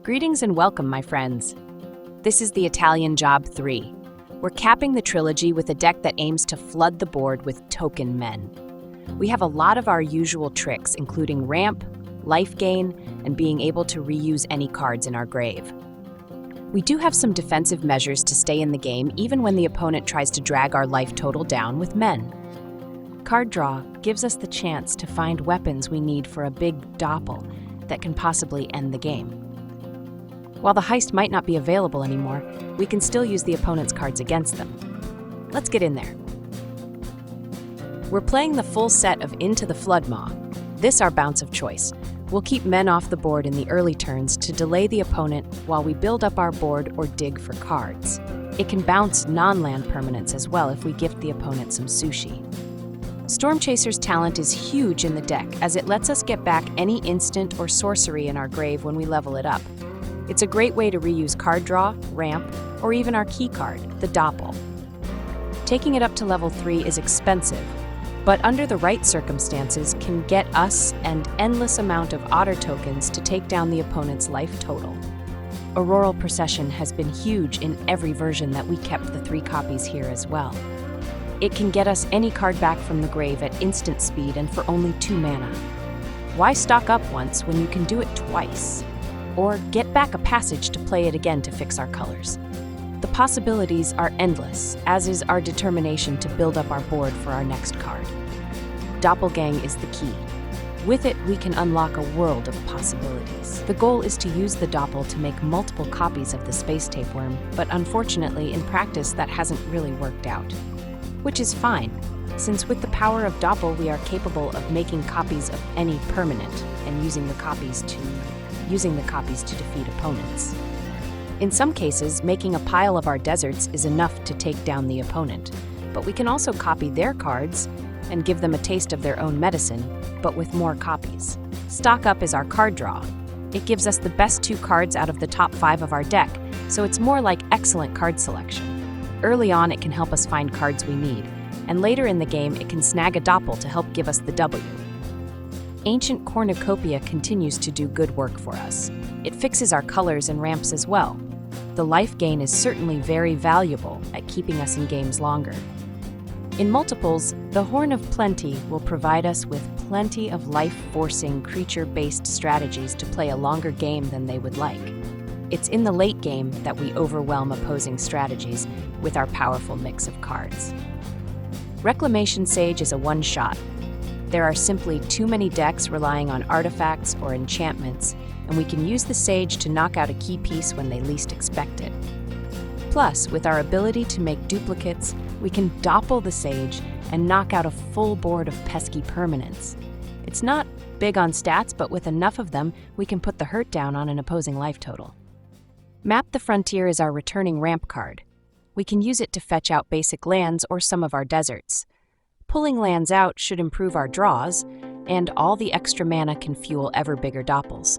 Greetings and welcome, my friends. This is the Italian Job 3. We're capping the trilogy with a deck that aims to flood the board with token men. We have a lot of our usual tricks, including ramp, life gain, and being able to reuse any cards in our grave. We do have some defensive measures to stay in the game even when the opponent tries to drag our life total down with men. Card draw gives us the chance to find weapons we need for a big doppel that can possibly end the game. While the heist might not be available anymore, we can still use the opponent's cards against them. Let's get in there. We're playing the full set of Into the Flood Maw. This our bounce of choice. We'll keep men off the board in the early turns to delay the opponent while we build up our board or dig for cards. It can bounce non-land permanents as well if we gift the opponent some sushi. Stormchaser's talent is huge in the deck as it lets us get back any instant or sorcery in our grave when we level it up. It's a great way to reuse card draw, ramp, or even our key card, the Doppel. Taking it up to level 3 is expensive, but under the right circumstances can get us an endless amount of otter tokens to take down the opponent's life total. Auroral Procession has been huge in every version that we kept the 3 copies here as well. It can get us any card back from the grave at instant speed and for only 2 mana. Why stock up once when you can do it twice? Or get back a passage to play it again to fix our colors. The possibilities are endless, as is our determination to build up our board for our next card. Doppelgang is the key. With it, we can unlock a world of possibilities. The goal is to use the Doppel to make multiple copies of the Space Tapeworm, but unfortunately, in practice, that hasn't really worked out. Which is fine, since with the power of Doppel, we are capable of making copies of any permanent and using the copies to defeat opponents. In some cases, making a pile of our deserts is enough to take down the opponent, but we can also copy their cards and give them a taste of their own medicine, but with more copies. Stock up is our card draw. It gives us the best 2 cards out of the top 5 of our deck, so it's more like excellent card selection. Early on, it can help us find cards we need, and later in the game, it can snag a Doppel to help give us the W. Ancient Cornucopia continues to do good work for us. It fixes our colors and ramps as well. The life gain is certainly very valuable at keeping us in games longer. In multiples, the Horn of Plenty will provide us with plenty of life-forcing, creature-based strategies to play a longer game than they would like. It's in the late game that we overwhelm opposing strategies with our powerful mix of cards. Reclamation Sage is a one-shot. There are simply too many decks relying on artifacts or enchantments, and we can use the Sage to knock out a key piece when they least expect it. Plus, with our ability to make duplicates, we can Doppel the Sage and knock out a full board of pesky permanents. It's not big on stats, but with enough of them, we can put the hurt down on an opposing life total. Map the Frontier is our returning ramp card. We can use it to fetch out basic lands or some of our deserts. Pulling lands out should improve our draws, and all the extra mana can fuel ever bigger Doppels.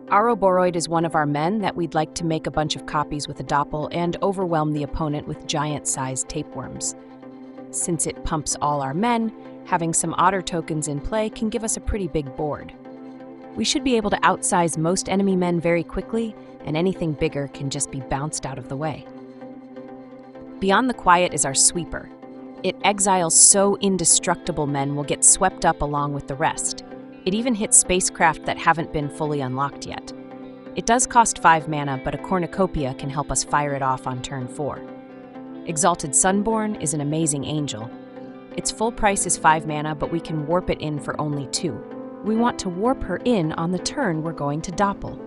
Ouroboroid is one of our men that we'd like to make a bunch of copies with a Doppel and overwhelm the opponent with giant-sized tapeworms. Since it pumps all our men, having some otter tokens in play can give us a pretty big board. We should be able to outsize most enemy men very quickly, and anything bigger can just be bounced out of the way. Beyond the Quiet is our sweeper. It exiles so indestructible men will get swept up along with the rest. It even hits spacecraft that haven't been fully unlocked yet. It does cost 5 mana, but a Cornucopia can help us fire it off on turn 4. Exalted Sunborn is an amazing angel. Its full price is 5 mana, but we can warp it in for only 2. We want to warp her in on the turn we're going to Doppel.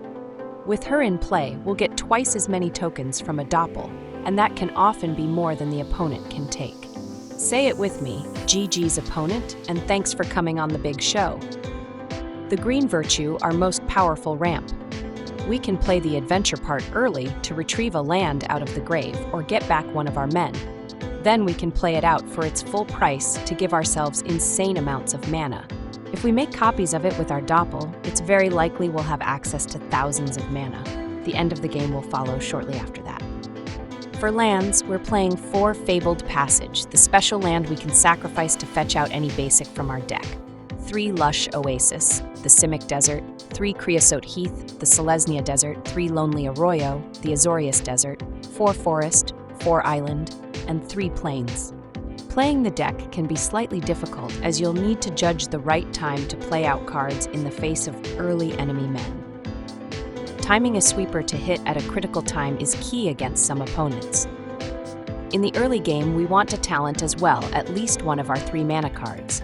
With her in play, we'll get twice as many tokens from a Doppel, and that can often be more than the opponent can take. Say it with me, GG's opponent, and thanks for coming on the big show. The Green Virtue, our most powerful ramp. We can play the adventure part early to retrieve a land out of the grave or get back one of our men. Then we can play it out for its full price to give ourselves insane amounts of mana. If we make copies of it with our Doppel, it's very likely we'll have access to thousands of mana. The end of the game will follow shortly after that. For lands, we're playing 4 Fabled Passage, the special land we can sacrifice to fetch out any basic from our deck. 3 Lush Oasis, the Simic Desert, 3 Creosote Heath, the Selesnya Desert, 3 Lonely Arroyo, the Azorius Desert, 4 Forest, 4 Island, and 3 Plains. Playing the deck can be slightly difficult as you'll need to judge the right time to play out cards in the face of early enemy men. Timing a sweeper to hit at a critical time is key against some opponents. In the early game, we want to talent as well at least one of our 3 mana cards.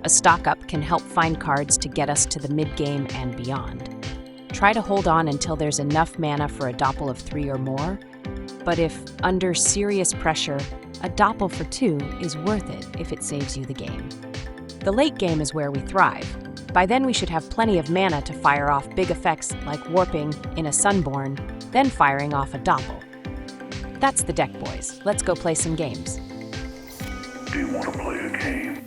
A stock-up can help find cards to get us to the mid-game and beyond. Try to hold on until there's enough mana for a doppel of 3 or more, but if under serious pressure, a doppel for 2 is worth it if it saves you the game. The late game is where we thrive. By then we should have plenty of mana to fire off big effects like warping in a Sunborn, then firing off a doppel. That's the deck, boys. Let's go play some games. Do you want to play a game?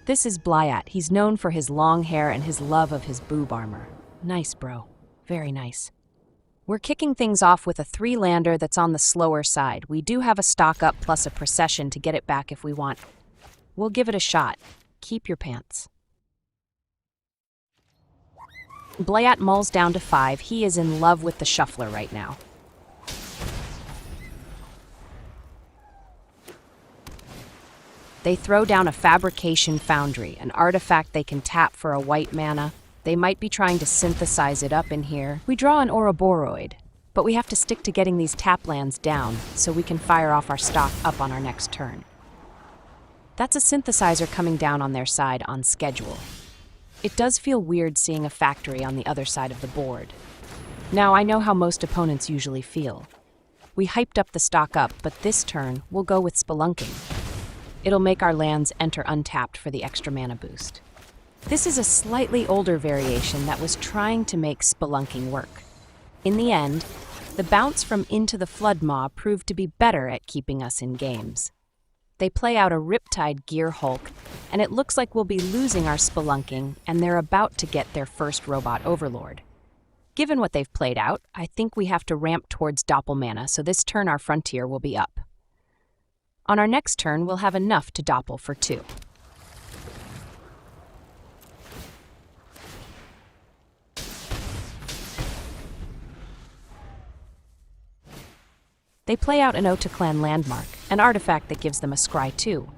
This is Plat. He's known for his long hair and his love of his boob armor. Nice, bro. Very nice. We're kicking things off with a 3-lander that's on the slower side. We do have a stock up plus a procession to get it back if we want. We'll give it a shot. Keep your pants. Plat mulls down to 5. He is in love with the shuffler right now. They throw down a Fabrication Foundry, an artifact they can tap for a white mana. They might be trying to synthesize it up in here. We draw an Ouroboroid, but we have to stick to getting these tap lands down so we can fire off our stock up on our next turn. That's a Synthesizer coming down on their side on schedule. It does feel weird seeing a factory on the other side of the board. Now, I know how most opponents usually feel. We hyped up the stock up, but this turn we'll go with Spelunking. It'll make our lands enter untapped for the extra mana boost. This is a slightly older variation that was trying to make Spelunking work. In the end, the bounce from Into the Flood Maw proved to be better at keeping us in games. They play out a Riptide Gear Hulk, and it looks like we'll be losing our Spelunking, and they're about to get their first Robot Overlord. Given what they've played out, I think we have to ramp towards Doppel mana, so this turn our Frontier will be up. On our next turn, we'll have enough to doppel for 2. They play out an Otaclan Landmark, an artifact that gives them a Scry 2,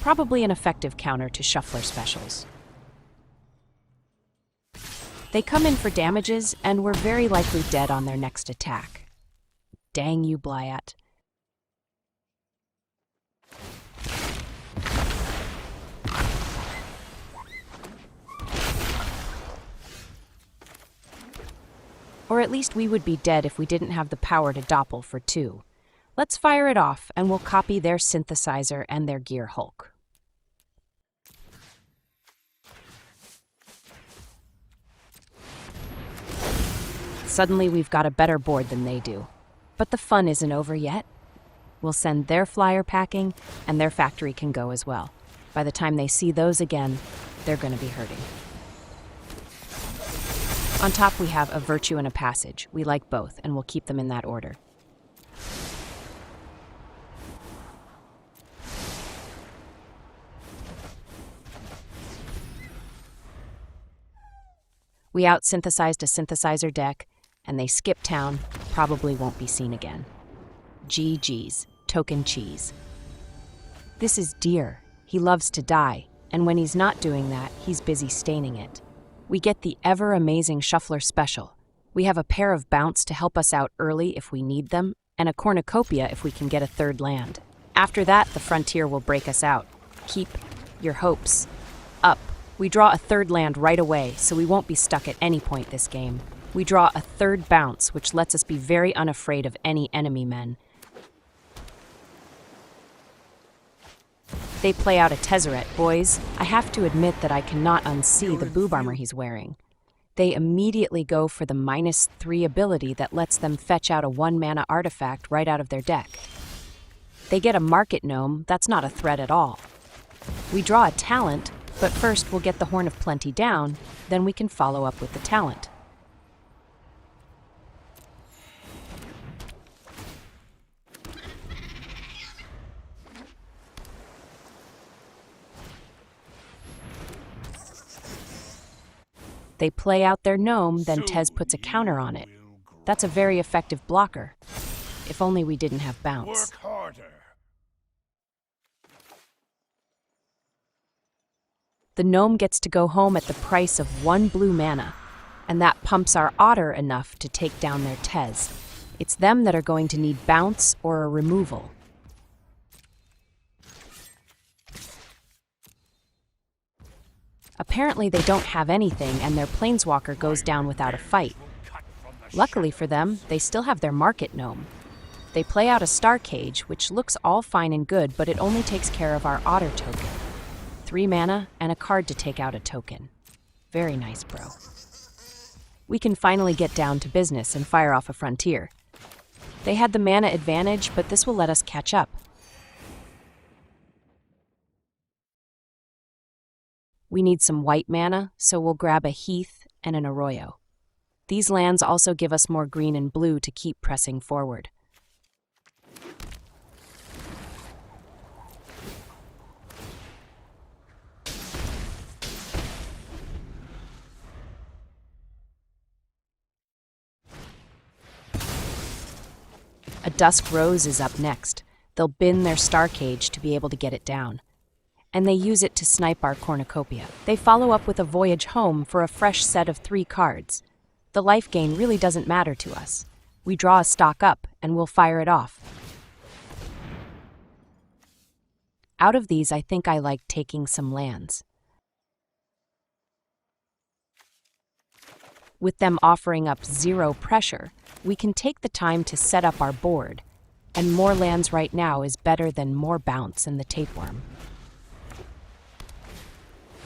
probably an effective counter to Shuffler specials. They come in for damages, and we're very likely dead on their next attack. Dang you, Plat. Or at least we would be dead if we didn't have the power to doppel for 2. Let's fire it off, and we'll copy their Synthesizer and their Gear Hulk. Suddenly we've got a better board than they do. But the fun isn't over yet. We'll send their flyer packing, and their factory can go as well. By the time they see those again, they're going to be hurting. On top we have a Virtue and a Passage. We like both, and we'll keep them in that order. We out-synthesized a Synthesizer deck, and they skip town, probably won't be seen again. GG's, token cheese. This is Deer. He loves to die, and when he's not doing that, he's busy staining it. We get the ever-amazing Shuffler special. We have a pair of Bounce to help us out early if we need them, and a Cornucopia if we can get a 3rd land. After that, the Frontier will break us out. Keep your hopes up. We draw a 3rd land right away, so we won't be stuck at any point this game. We draw a 3rd Bounce, which lets us be very unafraid of any enemy men. They play out a Tezzeret, boys. I have to admit that I cannot unsee the boob armor he's wearing. They immediately go for the -3 ability that lets them fetch out a 1-mana artifact right out of their deck. They get a Market Gnome. That's not a threat at all. We draw a talent, but first we'll get the Horn of Plenty down, then we can follow up with the talent. They play out their gnome, then Tez puts a counter on it. That's a very effective blocker. If only we didn't have bounce. Work harder. The gnome gets to go home at the price of 1 blue mana, and that pumps our otter enough to take down their Tez. It's them that are going to need bounce or a removal. Apparently they don't have anything, and their planeswalker goes down without a fight. Luckily for them, they still have their market gnome. They play out a star cage, which looks all fine and good, but it only takes care of our otter token. 3 mana and a card to take out a token. Very nice, bro. We can finally get down to business and fire off a frontier. They had the mana advantage, but this will let us catch up. We need some white mana, so we'll grab a Heath and an Arroyo. These lands also give us more green and blue to keep pressing forward. A Dusk Rose is up next. They'll bin their star cage to be able to get it down. And they use it to snipe our Cornucopia. They follow up with a Voyage Home for a fresh set of 3 cards. The life gain really doesn't matter to us. We draw a stock up, and we'll fire it off. Out of these, I think I like taking some lands. With them offering up 0 pressure, we can take the time to set up our board, and more lands right now is better than more bounce and the tapeworm.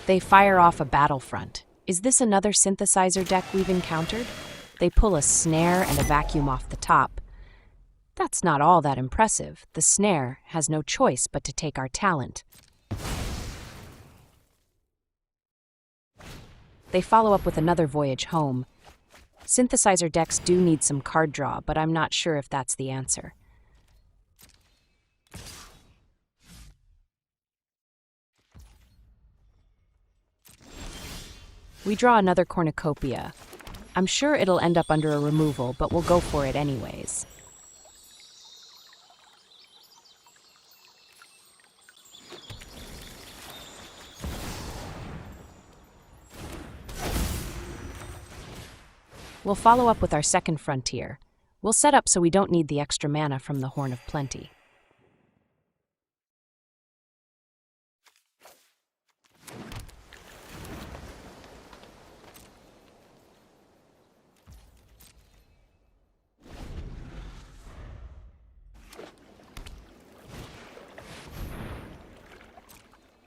They fire off a Battlefront. Is this another Synthesizer deck we've encountered? They pull a Snare and a Vacuum off the top. That's not all that impressive. The Snare has no choice but to take our talent. They follow up with another Voyage Home. Synthesizer decks do need some card draw, but I'm not sure if that's the answer. We draw another Cornucopia. I'm sure it'll end up under a removal, but we'll go for it anyways. We'll follow up with our second frontier. We'll set up so we don't need the extra mana from the Horn of Plenty.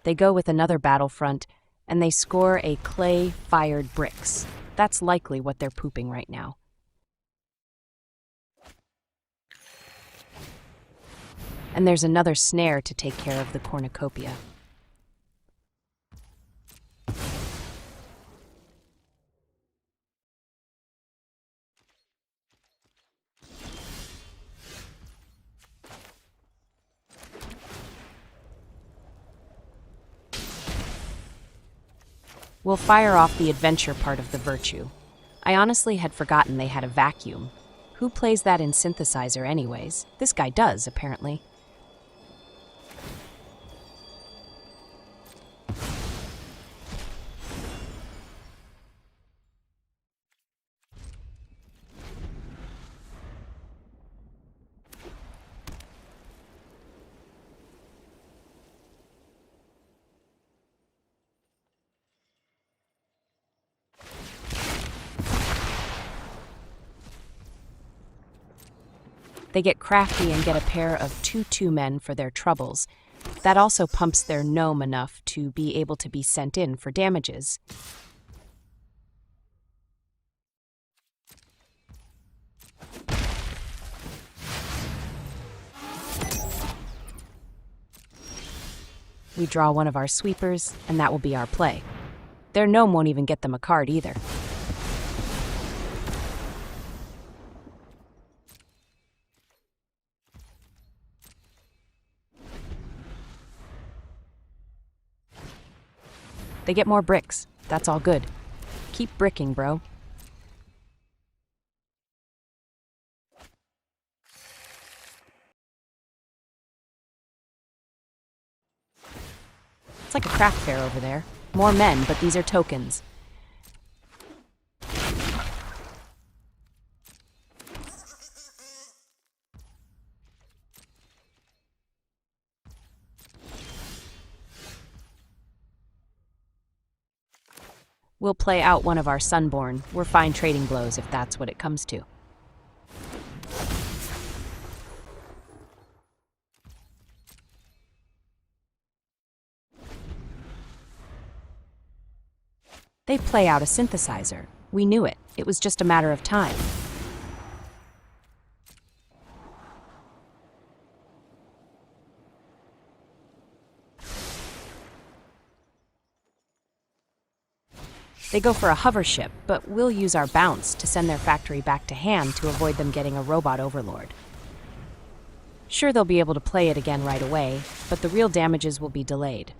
They go with another Battlefront, and they score a clay-fired bricks. That's likely what they're pooping right now. And there's another Snare to take care of the Cornucopia. We'll fire off the adventure part of the Virtue. I honestly had forgotten they had a Vacuum. Who plays that in Synthesizer anyways? This guy does, apparently. They get crafty and get a pair of 2/2 men for their troubles. That also pumps their gnome enough to be able to be sent in for damages. We draw one of our sweepers, and that will be our play. Their gnome won't even get them a card either. They get more bricks. That's all good. Keep bricking, bro. It's like a craft fair over there. More men, but these are tokens. We'll play out one of our Sunborn. We're fine trading blows if that's what it comes to. They play out a Synthesizer. We knew it. It was just a matter of time. They go for a hover ship, but we'll use our bounce to send their factory back to hand to avoid them getting a robot overlord. Sure, they'll be able to play it again right away, but the real damages will be delayed.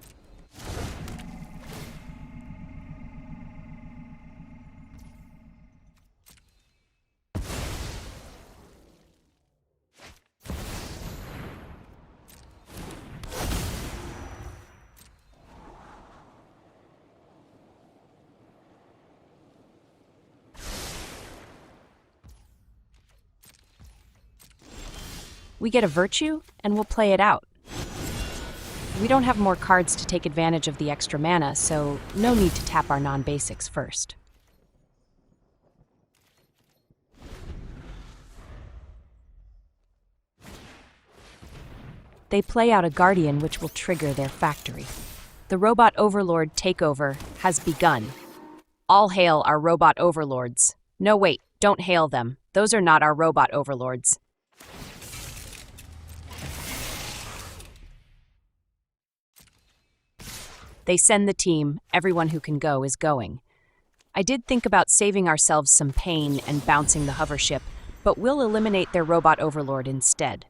We get a Virtue, and we'll play it out. We don't have more cards to take advantage of the extra mana, so no need to tap our non-basics first. They play out a Guardian, which will trigger their factory. The Robot Overlord takeover has begun. All hail our Robot Overlords. No, wait, don't hail them. Those are not our Robot Overlords. They send the team. Everyone who can go is going. I did think about saving ourselves some pain and bouncing the hover ship, but we'll eliminate their Robot Overlord instead.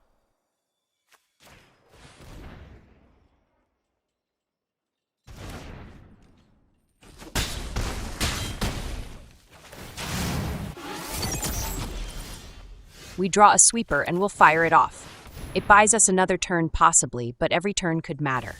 We draw a sweeper and we'll fire it off. It buys us another turn possibly, but every turn could matter.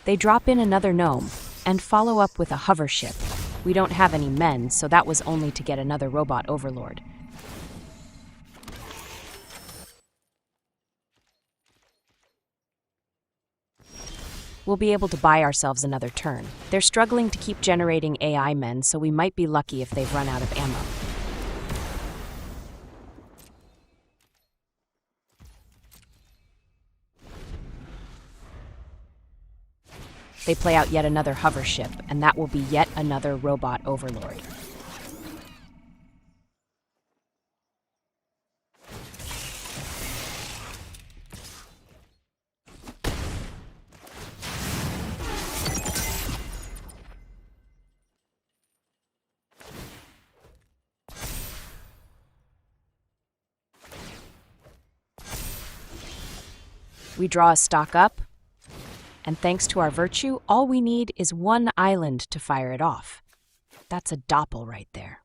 They drop in another gnome, and follow up with a hover ship. We don't have any men, so that was only to get another Robot Overlord. We'll be able to buy ourselves another turn. They're struggling to keep generating AI men, so we might be lucky if they've run out of ammo. They play out yet another hover ship, and that will be yet another Robot Overlord. We draw a stock up, and thanks to our Virtue, all we need is one island to fire it off. That's a Doppel right there.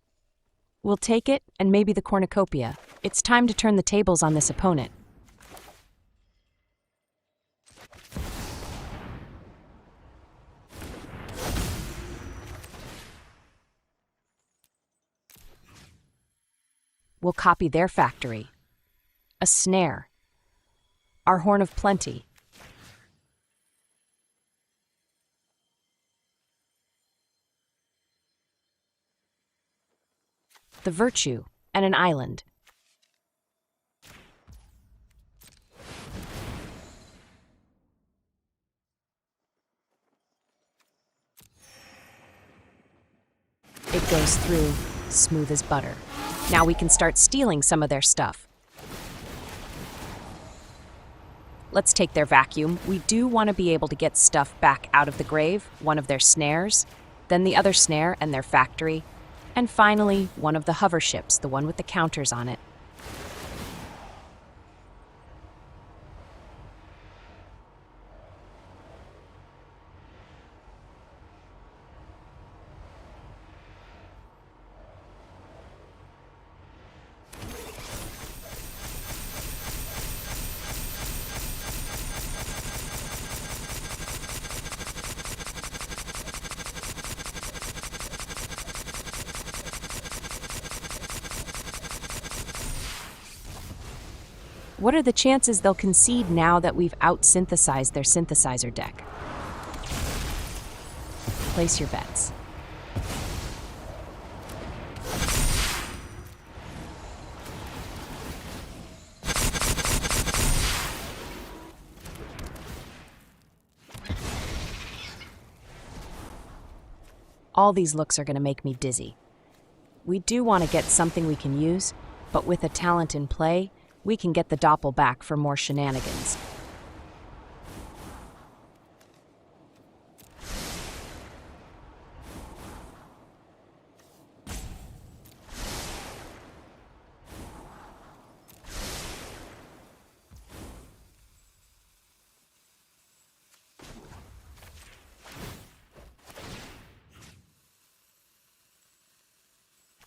We'll take it, and maybe the Cornucopia. It's time to turn the tables on this opponent. We'll copy their factory. A snare. Our Horn of Plenty. The Virtue, and an island. It goes through, smooth as butter. Now we can start stealing some of their stuff. Let's take their vacuum. We do want to be able to get stuff back out of the grave, one of their snares, then the other snare and their factory, and finally, one of the hover ships, the one with the counters on it. What are the chances they'll concede now that we've out-synthesized their synthesizer deck? Place your bets. All these looks are going to make me dizzy. We do want to get something we can use, but with a talent in play, we can get the Doppel back for more shenanigans.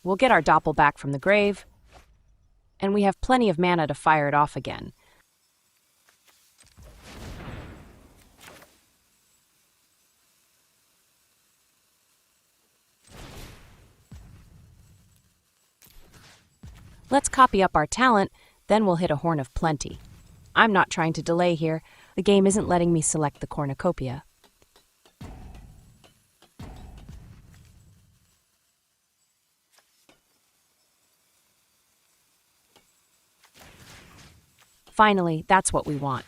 We'll get our Doppel back from the grave, and we have plenty of mana to fire it off again. Let's copy up our talent, then we'll hit a Horn of Plenty. I'm not trying to delay here. The game isn't letting me select the Cornucopia. Finally, that's what we want.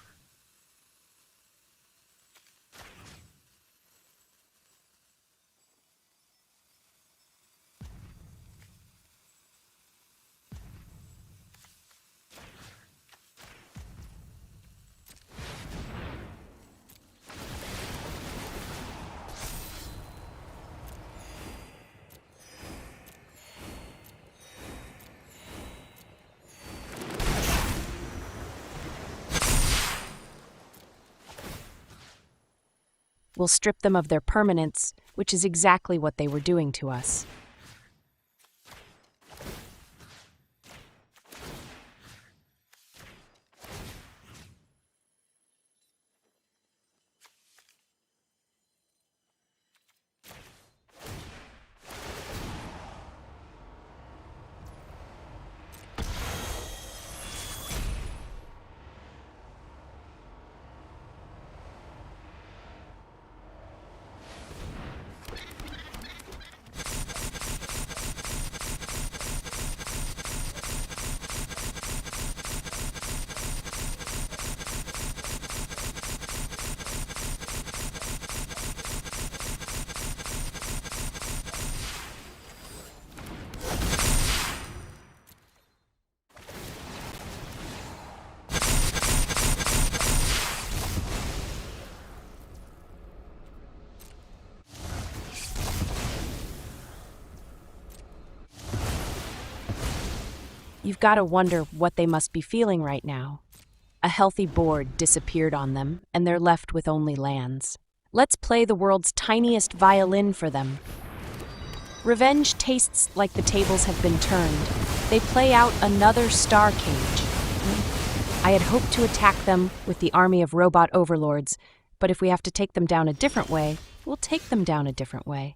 We'll strip them of their permanence, which is exactly what they were doing to us. You've got to wonder what they must be feeling right now. A healthy board disappeared on them, and they're left with only lands. Let's play the world's tiniest violin for them. Revenge tastes like the tables have been turned. They play out another star cage. I had hoped to attack them with the army of robot overlords, but if we have to take them down a different way, we'll take them down a different way.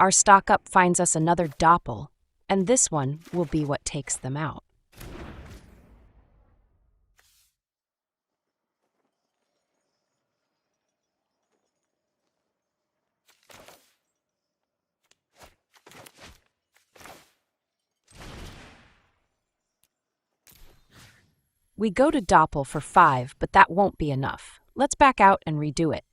Our stock up finds us another Doppel, and this one will be what takes them out. We go to Doppel for 5, but that won't be enough. Let's back out and redo it.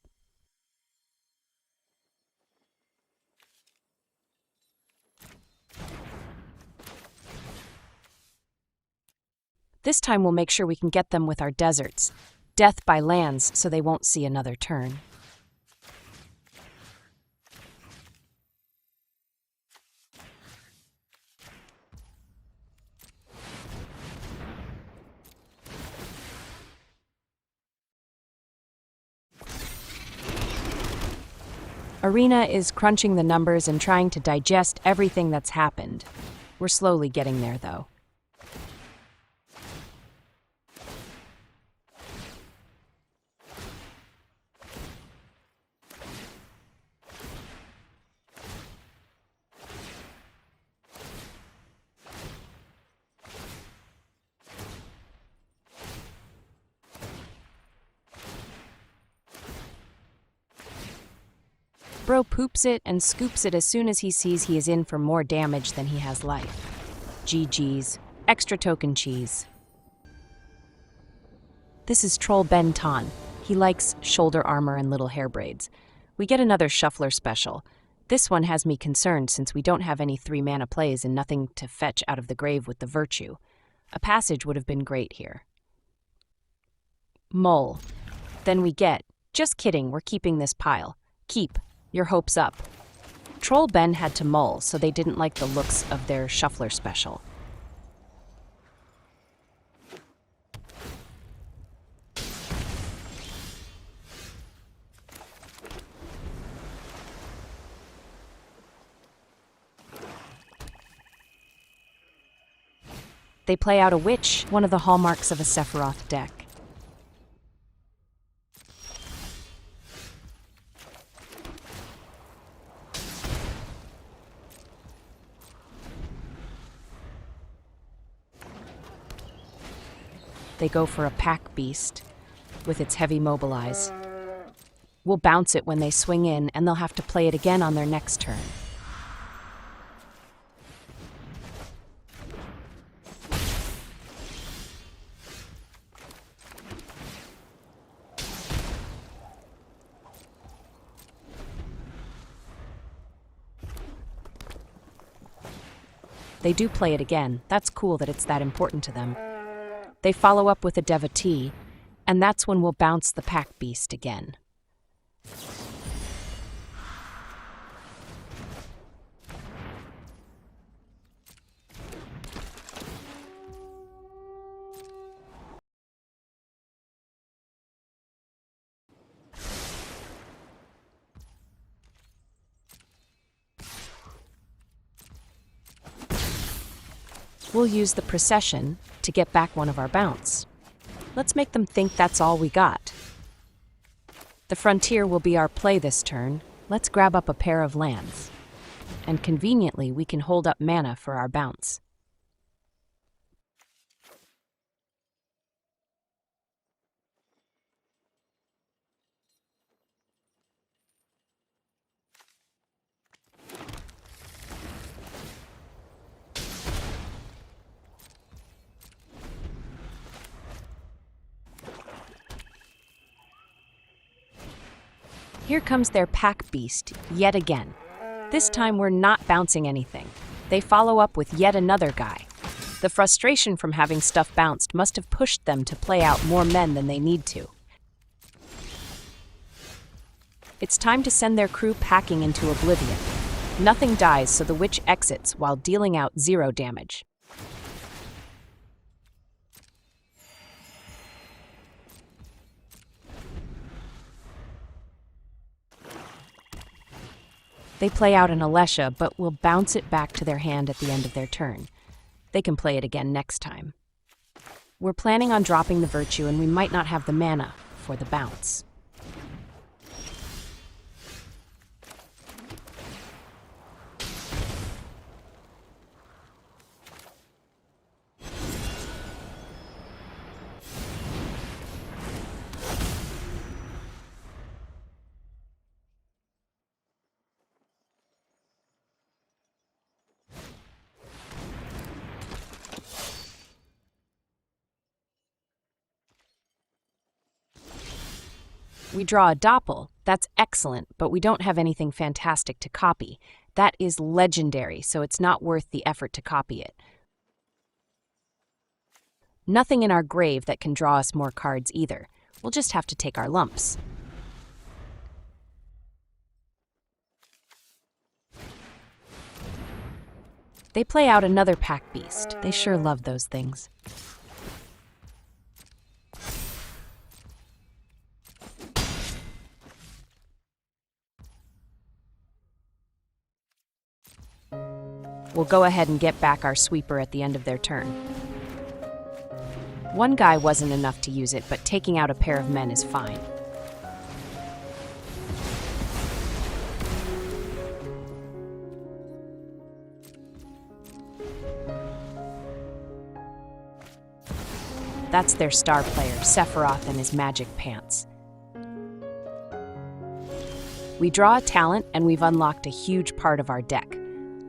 This time we'll make sure we can get them with our deserts. Death by lands so they won't see another turn. Arena is crunching the numbers and trying to digest everything that's happened. We're slowly getting there, though. Bro poops it and scoops it as soon as he sees he is in for more damage than he has life. GG's. Extra token cheese. This is Troll Ben Ton. He likes shoulder armor and little hair braids. We get another Shuffler special. This one has me concerned since we don't have any 3-mana plays and nothing to fetch out of the grave with the Virtue. A passage would have been great here. Mole. Then we get, just kidding, we're keeping this pile. Keep. Your hopes up. Troll Ben had to mull, so they didn't like the looks of their Shuffler special. They play out a Witch, one of the hallmarks of a Sephiroth deck. They go for a Pack Beast with its heavy mobilize. We'll bounce it when they swing in, and they'll have to play it again on their next turn. They do play it again. That's cool that it's that important to them. They follow up with a Devotee, and that's when we'll bounce the Pack Beast again. We'll use the Procession to get back one of our bounce. Let's make them think that's all we got. The Frontier will be our play this turn. Let's grab up a pair of lands. And conveniently, we can hold up mana for our bounce. Here comes their Pack Beast, yet again. This time we're not bouncing anything. They follow up with yet another guy. The frustration from having stuff bounced must have pushed them to play out more men than they need to. It's time to send their crew packing into oblivion. Nothing dies, so the Witch exits while dealing out 0 damage. They play out an Alesha, but will bounce it back to their hand at the end of their turn. They can play it again next time. We're planning on dropping the Virtue, and we might not have the mana for the bounce. We draw a Doppel. That's excellent, but we don't have anything fantastic to copy. That is legendary, so it's not worth the effort to copy it. Nothing in our grave that can draw us more cards either. We'll just have to take our lumps. They play out another pack beast. They sure love those things. We'll go ahead and get back our sweeper at the end of their turn. One guy wasn't enough to use it, but taking out a pair of men is fine. That's their star player, Sephiroth and his magic pants. We draw a talent and we've unlocked a huge part of our deck.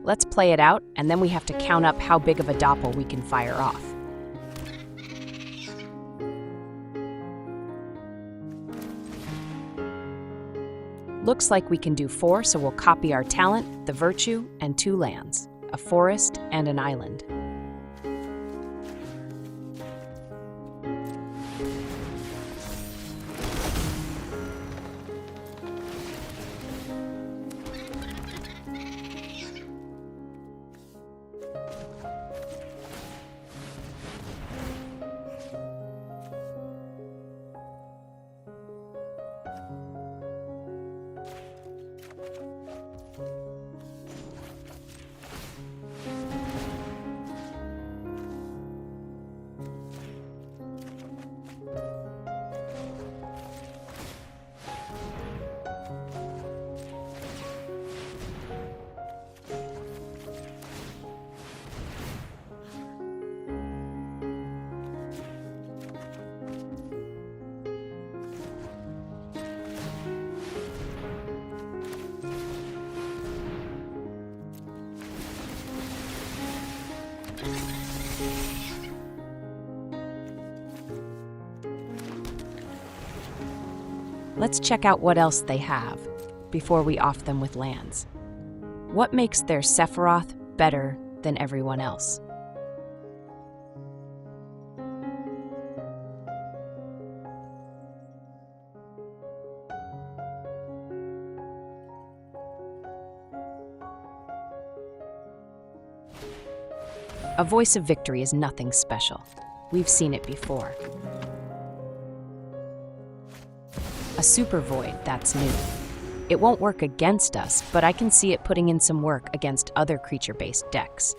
Let's play it out, and then we have to count up how big of a Doppel we can fire off. Looks like we can do 4, so we'll copy our talent, the virtue, and 2 lands, a forest and an island. Let's check out what else they have before we off them with lands. What makes their Sephiroth better than everyone else? A voice of victory is nothing special. We've seen it before. A super void, that's new. It won't work against us, but I can see it putting in some work against other creature-based decks.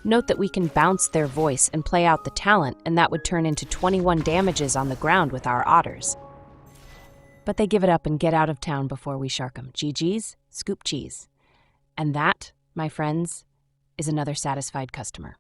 Note that we can bounce their voice and play out the talent, and that would turn into 21 damages on the ground with our otters. But they give it up and get out of town before we shark them. GG's, scoop cheese. And that, my friends, is another satisfied customer.